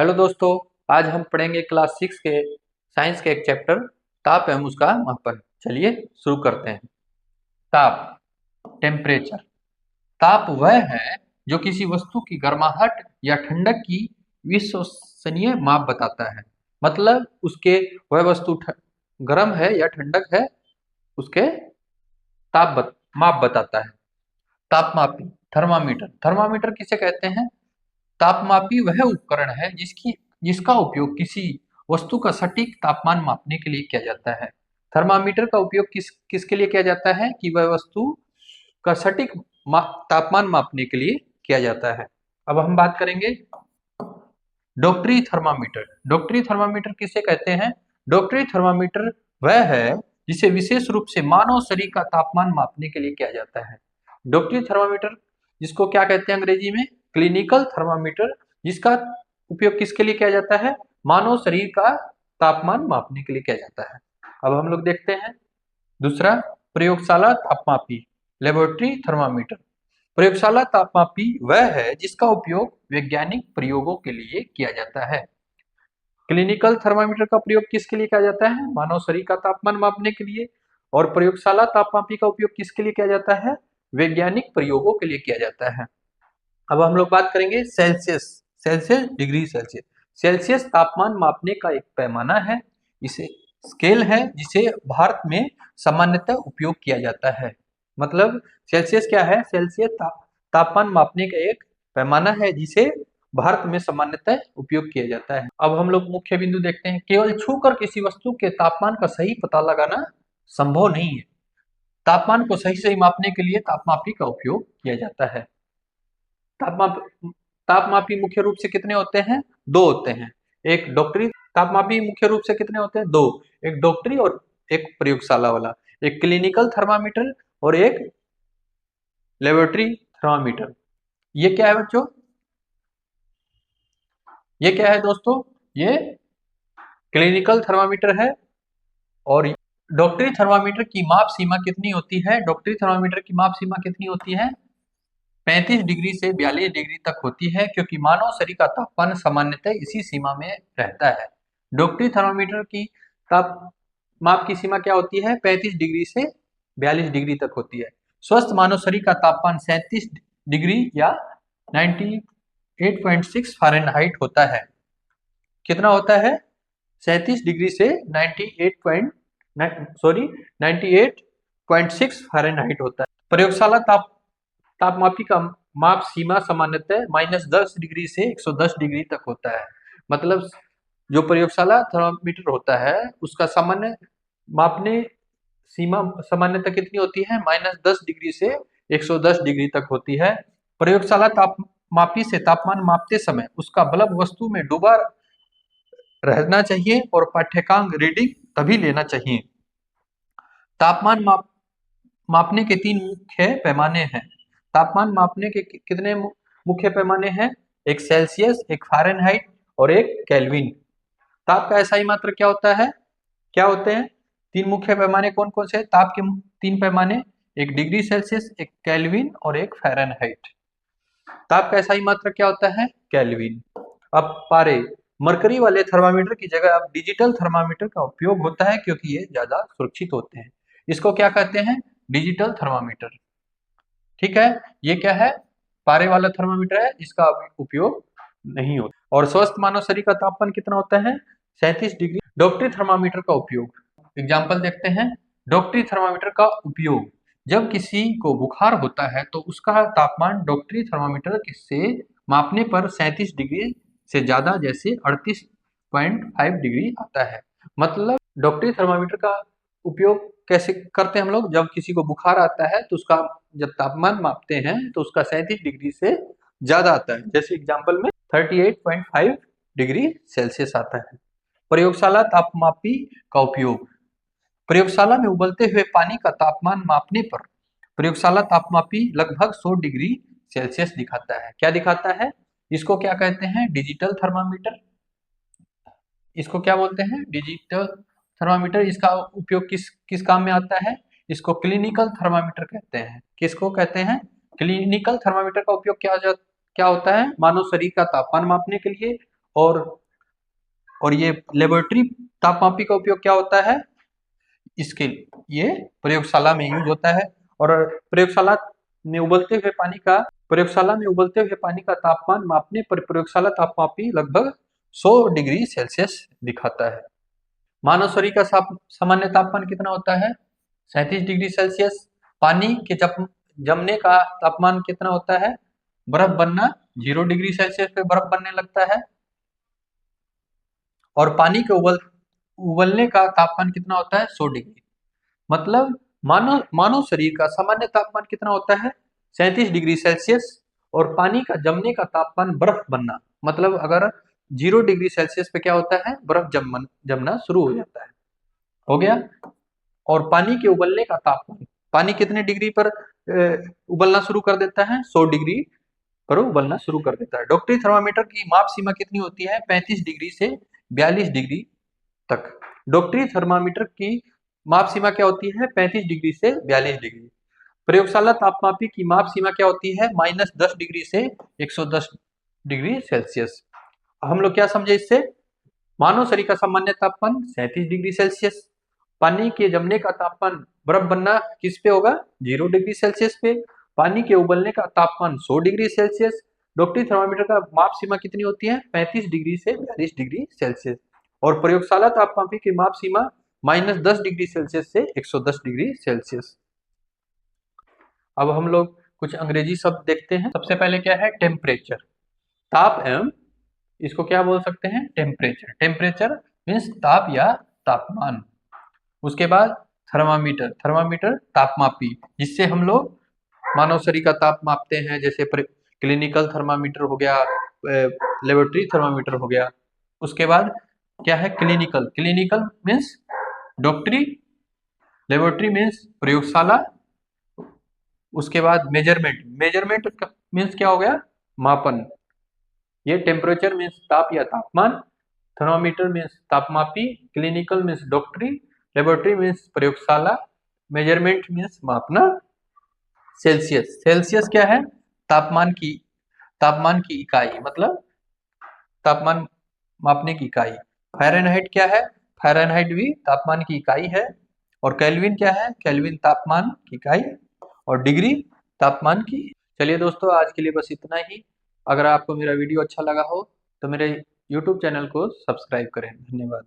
Hello दोस्तों, आज हम पढ़ेंगे क्लास 6 के साइंस के एक चैप्टर ताप एवं उसका मापन। चलिए शुरू करते हैं। ताप, टेम्परेचर। ताप वह है जो किसी वस्तु की गर्माहट या ठंडक की विश्वसनीय माप बताता है। मतलब उसके वह वस्तु गर्म है या ठंडक है, उसके माप बताता है। तापमापी, थर्मामीटर। थर्मामीटर किसे कहते हैं? तापमापी वह उपकरण है जिसका उपयोग किसी वस्तु का सटीक तापमान मापने के लिए किया जाता है। थर्मामीटर का उपयोग किसके लिए किया जाता है? कि वह वस्तु का सटीक तापमान मापने के लिए किया जाता है। अब हम बात करेंगे डॉक्टरी थर्मामीटर। डॉक्टरी थर्मामीटर किसे कहते हैं? डॉक्टरी थर्मामीटर वह है जिसे विशेष रूप से मानव शरीर का तापमान मापने के लिए किया जाता है। डॉक्टरी थर्मामीटर, जिसको क्या कहते हैं अंग्रेजी में? क्लिनिकल थर्मामीटर, जिसका उपयोग किसके लिए किया जाता है? मानव शरीर का तापमान मापने के लिए किया जाता है। अब हम लोग देखते हैं दूसरा, प्रयोगशाला तापमापी, लेबोरेटरी थर्मामीटर। प्रयोगशाला तापमापी वह है जिसका उपयोग वैज्ञानिक प्रयोगों के लिए किया जाता है। क्लिनिकल थर्मामीटर का प्रयोग किसके लिए किया जाता है? मानव शरीर का तापमान मापने के लिए। और प्रयोगशाला तापमापी का उपयोग किसके लिए किया जाता है? वैज्ञानिक प्रयोगों के लिए किया जाता है। अब हम लोग बात करेंगे Celsius. Celsius, degree Celsius. Celsius तापमान मापने का एक पैमाना है, इसे स्केल है जिसे भारत में सामान्यतः उपयोग किया जाता है। मतलब सेल्सियस क्या है? सेल्सियस तापमान मापने का एक पैमाना है जिसे भारत में सामान्यतः उपयोग किया जाता है। अब हम लोग मुख्य बिंदु देखते हैं। केवल छूकर किसी वस्तु के तापमान का सही पता लगाना संभव नहीं है। तापमान को सही मापने के लिए तापमापी का उपयोग किया जाता है। तापमापी मुख्य रूप से कितने होते हैं? दो होते हैं। एक डॉक्टरी तापमापी मुख्य रूप से कितने होते हैं? दो। एक डॉक्टरी और एक प्रयोगशाला वाला। एक क्लिनिकल थर्मामीटर और एक लेबोरेटरी थर्मामीटर। ये क्या है बच्चों? ये क्या है दोस्तों? ये क्लिनिकल थर्मामीटर है। और डॉक्टरी थर्मामीटर की माप सीमा कितनी होती है? डॉक्टरी थर्मामीटर की माप सीमा कितनी होती है? 35 डिग्री से 42 डिग्री तक होती है, क्योंकि मानव शरीर का तापमान सामान्यतः इसी सीमा में रहता है। डॉक्टरी थर्मामीटर की माप की सीमा क्या होती है? 35 डिग्री से 42 डिग्री तक होती है। स्वस्थ मानव शरीर का तापमान 37 डिग्री या 98.6 फ़ारेनहाइट होता है। कितना होता है? 37 डिग्री से 98.6 फ़ारेनहाइट होता है। प्रयोगशाला तापमापी का माप सीमा सामान्यतः -10 डिग्री से 110 डिग्री तक होता है। मतलब जो प्रयोगशाला थर्मामीटर होता है उसका सामान्य मापने सीमा सामान्यतः कितनी होती है? -10 डिग्री से 110 डिग्री तक होती है। प्रयोगशाला तापमापी से तापमान मापते समय उसका बल्ब वस्तु में डूबा रहना चाहिए और पाठ्यंक रीडिंग तभी लेना चाहिए। तापमान मापने के 3 मुख्य पैमाने हैं। तापमान मापने के कितने मुख्य पैमाने हैं? एक सेल्सियस, एक फ़ारेनहाइट और एक केल्विन। ताप का एसआई मात्रक क्या होता है? क्या होते हैं 3 मुख्य पैमाने? कौन कौन से ताप के 3 पैमाने? एक डिग्री सेल्सियस, एक केल्विन और एक फ़ारेनहाइट। ताप का एसआई मात्रक क्या होता है? केल्विन। अब पारे, मरकरी वाले थर्मामीटर की जगह अब डिजिटल थर्मामीटर का उपयोग होता है, क्योंकि ये ज्यादा सुरक्षित होते हैं। इसको क्या कहते हैं? Digital thermometer. ठीक है, ये क्या है? पारे वाला थर्मामीटर है, इसका उपयोग नहीं होता। और स्वस्थ मानव शरीर का तापमान कितना होता है? 37 डिग्री। डॉक्टरी थर्मामीटर का उपयोग, एग्जाम्पल देखते हैं। डॉक्टरी थर्मामीटर का उपयोग, जब किसी को बुखार होता है तो उसका तापमान डॉक्टरी थर्मामीटर से मापने पर 37 डिग्री से ज्यादा, जैसे 38.5 डिग्री आता है। मतलब डॉक्टरी थर्मामीटर का उपयोग कैसे करते हैं हम लोग? जब किसी को बुखार आता है तो उसका जब तापमान मापते हैं तो उसका 37 डिग्री से ज्यादा आता है, जैसे एग्जाम्पल में 38.5 डिग्री सेल्सियस आता है। प्रयोगशाला तापमापी का उपयोग, प्रयोगशाला में उबलते हुए पानी का तापमान मापने पर प्रयोगशाला तापमापी लगभग 100 डिग्री सेल्सियस दिखाता है। क्या दिखाता है? इसको क्या कहते हैं? Digital thermometer. इसको क्या बोलते हैं? Digital thermometer. इसका उपयोग किस काम में आता है? इसको क्लिनिकल थर्मामीटर कहते हैं। किसको कहते हैं? क्लिनिकल थर्मामीटर का उपयोग क्या होता है? मानव शरीर का तापमान मापने के लिए। और ये लेबोरेटरी तापमापी का उपयोग क्या होता है, इसके ये प्रयोगशाला में यूज होता है। और में उबलते हुए पानी का प्रयोगशाला में उबलते हुए पानी का तापमान मापने पर प्रयोगशाला तापमापी लगभग 100 डिग्री सेल्सियस दिखाता है। मानव शरीर का सामान्य तापमान कितना होता है, 37 डिग्री सेल्सियस। पानी के जमने का तापमान कितना होता है, बर्फ बनना 0 डिग्री सेल्सियस पे बर्फ बनने लगता है। और पानी के उबलने का तापमान कितना होता है, 100 डिग्री। मतलब मानव शरीर का सामान्य तापमान कितना होता है, 37 डिग्री सेल्सियस। और पानी का जमने का तापमान, बर्फ बनना, मतलब अगर 0 डिग्री सेल्सियस पे क्या होता है, बर्फ जमना शुरू हो जाता है। हो गया। और पानी के उबलने का तापमान, पानी कितने डिग्री पर उबलना शुरू कर देता है, 100 डिग्री पर उबलना शुरू कर देता है। डॉक्टरी थर्मामीटर की माप सीमा कितनी होती है, 35 डिग्री से 42 डिग्री तक। डॉक्टरी थर्मामीटर की माप सीमा क्या होती है, 35 डिग्री से 42 डिग्री। प्रयोगशाला तापमापी की माप सीमा क्या होती है, -10 डिग्री से 110 डिग्री सेल्सियस। हम लोग क्या समझे इससे, मानव शरीर का सामान्य तापमान 37 डिग्री सेल्सियस। पानी के जमने का तापमान, बर्फ बनना किस पे होगा, 0 डिग्री सेल्सियस पे। पानी के उबलने का तापमान 100 डिग्री सेल्सियस। डॉक्टरी थर्मामीटर का माप सीमा कितनी होती है, 35 डिग्री से 42 डिग्री सेल्सियस। और प्रयोगशाला तापमापी की माप सीमा -10 डिग्री सेल्सियस से 110 डिग्री सेल्सियस। अब हम लोग कुछ अंग्रेजी शब्द देखते हैं। सबसे पहले क्या है, टेम्परेचर, ताप एवं, इसको क्या बोल सकते हैं, टेम्परेचर। टेम्परेचर मीन्स ताप या तापमान। उसके बाद थर्मामीटर, थर्मामीटर तापमापी, जिससे हम लोग मानव शरीर का ताप मापते हैं, जैसे क्लिनिकल थर्मामीटर हो गया, लेबोरेटरी थर्मामीटर हो गया। उसके बाद क्या है, क्लिनिकल, क्लिनिकल मीन्स डॉक्टरी, लेबोरेटरी मीन्स प्रयोगशाला। उसके बाद मेजरमेंट, मेजरमेंट मीन्स क्या हो गया, मापन। ये टेम्परेचर मीन्स ताप या तापमान, थर्मामीटर मीन्स तापमापी, क्लिनिकल मीन्स डॉक्टरी, लेबोरेटरी मीन्स प्रयोगशाला, मेजरमेंट मीन्स मापना। सेल्सियस, सेल्सियस क्या है, तापमान की इकाई, मतलब तापमान मापने की इकाई। फ़ारेनहाइट क्या है, फ़ारेनहाइट भी तापमान की इकाई है। और केल्विन क्या है, केल्विन तापमान की इकाई। और डिग्री तापमान की। चलिए दोस्तों, आज के लिए बस इतना ही। अगर आपको मेरा वीडियो अच्छा लगा हो तो मेरे YouTube चैनल को सब्सक्राइब करें। धन्यवाद।